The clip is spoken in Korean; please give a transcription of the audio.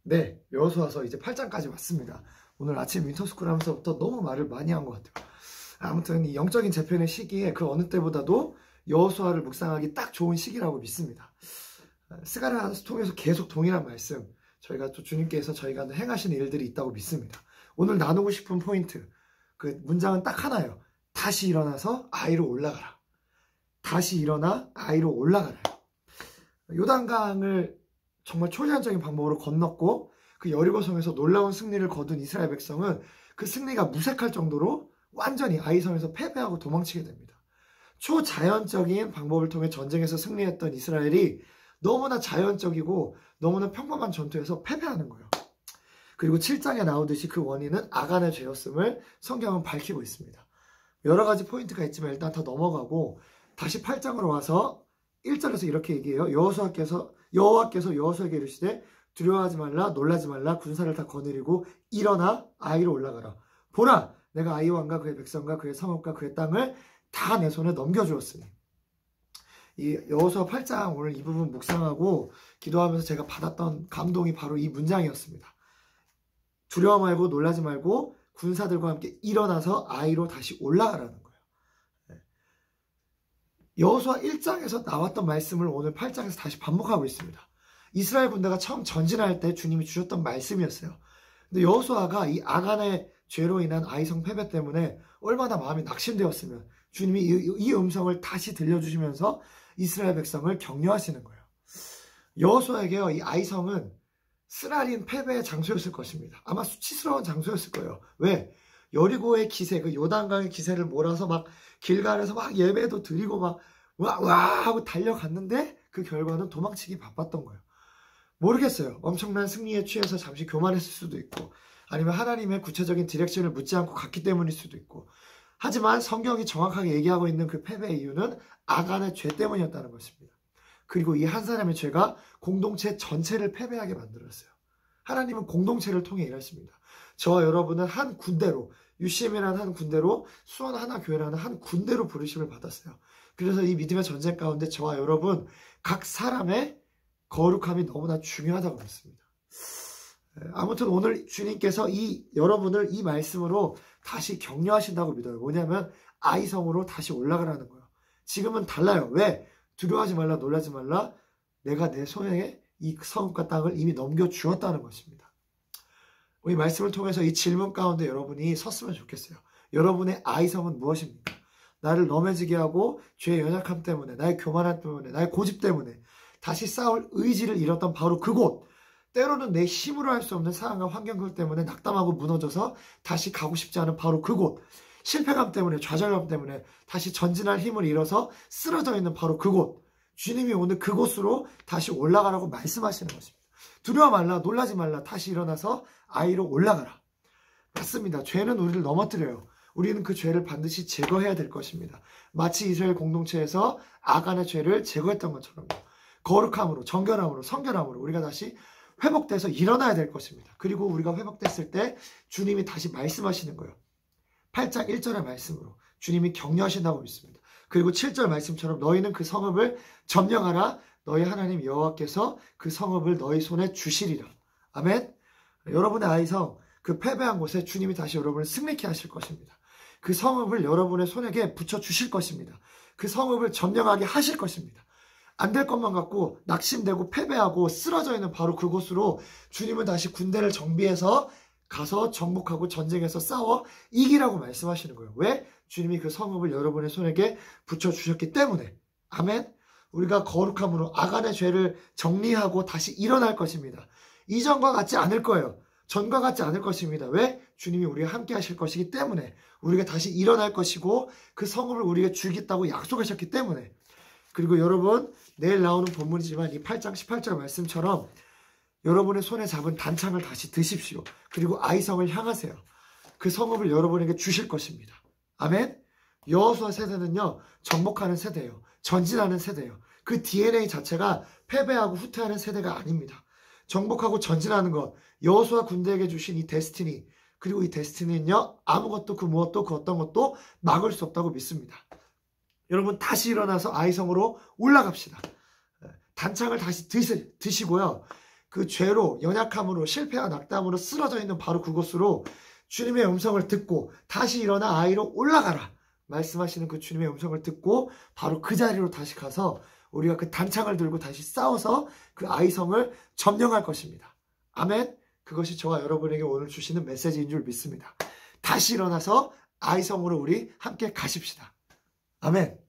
네, 여호수아서 이제 8장까지 왔습니다. 오늘 아침 윈터스쿨 하면서부터 너무 말을 많이 한 것 같아요. 아무튼 이 영적인 재편의 시기에 그 어느 때보다도 여호수아를 묵상하기 딱 좋은 시기라고 믿습니다. 스가랴서 통해서 계속 동일한 말씀, 저희가 또 주님께서 저희가 행하시는 일들이 있다고 믿습니다. 오늘 나누고 싶은 포인트, 그 문장은 딱 하나예요. 다시 일어나서 아이로 올라가라. 다시 일어나 아이로 올라가라. 요단강을 정말 초자연적인 방법으로 건넜고 그 여리고성에서 놀라운 승리를 거둔 이스라엘 백성은 그 승리가 무색할 정도로 완전히 아이성에서 패배하고 도망치게 됩니다. 초자연적인 방법을 통해 전쟁에서 승리했던 이스라엘이 너무나 자연적이고 너무나 평범한 전투에서 패배하는 거예요. 그리고 7장에 나오듯이 그 원인은 아간의 죄였음을 성경은 밝히고 있습니다. 여러 가지 포인트가 있지만 일단 다 넘어가고 다시 8장으로 와서 1절에서 이렇게 얘기해요. 여호와께서 여호수아에게 이르시되 두려워하지 말라, 놀라지 말라, 군사를 다 거느리고 일어나 아이로 올라가라. 보라, 내가 아이 왕과 그의 백성과 그의 성읍과 그의 땅을 다 내 손에 넘겨주었으니. 이 여호수아 8장 오늘 이 부분 묵상하고 기도하면서 제가 받았던 감동이 바로 이 문장이었습니다. 두려워 말고 놀라지 말고 군사들과 함께 일어나서 아이로 다시 올라가라는 거예요. 여호수아 1장에서 나왔던 말씀을 오늘 8장에서 다시 반복하고 있습니다. 이스라엘 군대가 처음 전진할 때 주님이 주셨던 말씀이었어요. 근데 여호수아가 이 아간의 죄로 인한 아이성 패배 때문에 얼마나 마음이 낙심되었으면 주님이 이 음성을 다시 들려주시면서 이스라엘 백성을 격려하시는 거예요. 여호수아에게요, 이 아이성은 쓰라린 패배의 장소였을 것입니다. 아마 수치스러운 장소였을 거예요. 왜? 여리고의 기세, 그 요단강의 기세를 몰아서 막 길갈에서 막 예배도 드리고 막 와 하고 달려갔는데 그 결과는 도망치기 바빴던 거예요. 모르겠어요. 엄청난 승리에 취해서 잠시 교만했을 수도 있고 아니면 하나님의 구체적인 디렉션을 묻지 않고 갔기 때문일 수도 있고, 하지만 성경이 정확하게 얘기하고 있는 그 패배의 이유는 아간의 죄 때문이었다는 것입니다. 그리고 이 한 사람의 죄가 공동체 전체를 패배하게 만들었어요. 하나님은 공동체를 통해 일하십니다. 저와 여러분은 한 군대로, UCM이라는 한 군대로, 수원 하나교회라는 한 군대로 부르심을 받았어요. 그래서 이 믿음의 전쟁 가운데 저와 여러분 각 사람의 거룩함이 너무나 중요하다고 믿습니다. 아무튼 오늘 주님께서 여러분을 이 말씀으로 다시 격려하신다고 믿어요. 뭐냐면 아이성으로 다시 올라가라는 거예요. 지금은 달라요. 왜? 두려워하지 말라, 놀라지 말라. 내가 내 손에 이 성읍과 땅을 이미 넘겨주었다는 것입니다. 이 말씀을 통해서 이 질문 가운데 여러분이 섰으면 좋겠어요. 여러분의 아이성은 무엇입니까? 나를 넘어지게 하고 죄의 연약함 때문에, 나의 교만함 때문에, 나의 고집 때문에 다시 싸울 의지를 잃었던 바로 그곳, 때로는 내 힘으로 할 수 없는 상황과 환경들 때문에 낙담하고 무너져서 다시 가고 싶지 않은 바로 그곳, 실패감 때문에, 좌절감 때문에 다시 전진할 힘을 잃어서 쓰러져 있는 바로 그곳, 주님이 오늘 그곳으로 다시 올라가라고 말씀하시는 것입니다. 두려워 말라, 놀라지 말라, 다시 일어나서 아이로 올라가라. 맞습니다. 죄는 우리를 넘어뜨려요. 우리는 그 죄를 반드시 제거해야 될 것입니다. 마치 이스라엘 공동체에서 아간의 죄를 제거했던 것처럼 거룩함으로, 정결함으로, 성결함으로 우리가 다시 회복돼서 일어나야 될 것입니다. 그리고 우리가 회복됐을 때 주님이 다시 말씀하시는 거예요. 8장 1절의 말씀으로 주님이 격려하신다고 믿습니다. 그리고 7절 말씀처럼 너희는 그 성읍을 점령하라. 너희 하나님 여호와께서 그 성읍을 너희 손에 주시리라. 아멘. 여러분의 아이성, 그 패배한 곳에 주님이 다시 여러분을 승리케 하실 것입니다. 그 성읍을 여러분의 손에게 붙여주실 것입니다. 그 성읍을 점령하게 하실 것입니다. 안 될 것만 같고 낙심되고 패배하고 쓰러져 있는 바로 그곳으로 주님은 다시 군대를 정비해서 가서 정복하고 전쟁에서 싸워 이기라고 말씀하시는 거예요. 왜? 주님이 그 성읍을 여러분의 손에게 붙여주셨기 때문에. 아멘. 우리가 거룩함으로 아간의 죄를 정리하고 다시 일어날 것입니다. 이전과 같지 않을 거예요. 전과 같지 않을 것입니다. 왜? 주님이 우리와 함께 하실 것이기 때문에. 우리가 다시 일어날 것이고 그 성읍을 우리에게 주겠다고 약속하셨기 때문에. 그리고 여러분, 내일 나오는 본문이지만 이 8장 18절 말씀처럼 여러분의 손에 잡은 단창을 다시 드십시오. 그리고 아이성을 향하세요. 그 성읍을 여러분에게 주실 것입니다. 아멘. 여호수아 세대는요, 정복하는 세대예요. 전진하는 세대예요. 그 DNA 자체가 패배하고 후퇴하는 세대가 아닙니다. 정복하고 전진하는 것, 여호수아 군대에게 주신 이 데스티니, 그리고 이 데스티니는요, 아무것도 그 무엇도 그 어떤 것도 막을 수 없다고 믿습니다. 여러분 다시 일어나서 아이성으로 올라갑시다. 단창을 다시 드시고요. 그 죄로, 연약함으로, 실패와 낙담으로 쓰러져 있는 바로 그곳으로 주님의 음성을 듣고 다시 일어나 아이로 올라가라 말씀하시는 그 주님의 음성을 듣고 바로 그 자리로 다시 가서 우리가 그 단창을 들고 다시 싸워서 그 아이성을 점령할 것입니다. 아멘. 그것이 저와 여러분에게 오늘 주시는 메시지인 줄 믿습니다. 다시 일어나서 아이성으로 우리 함께 가십시다. 아멘.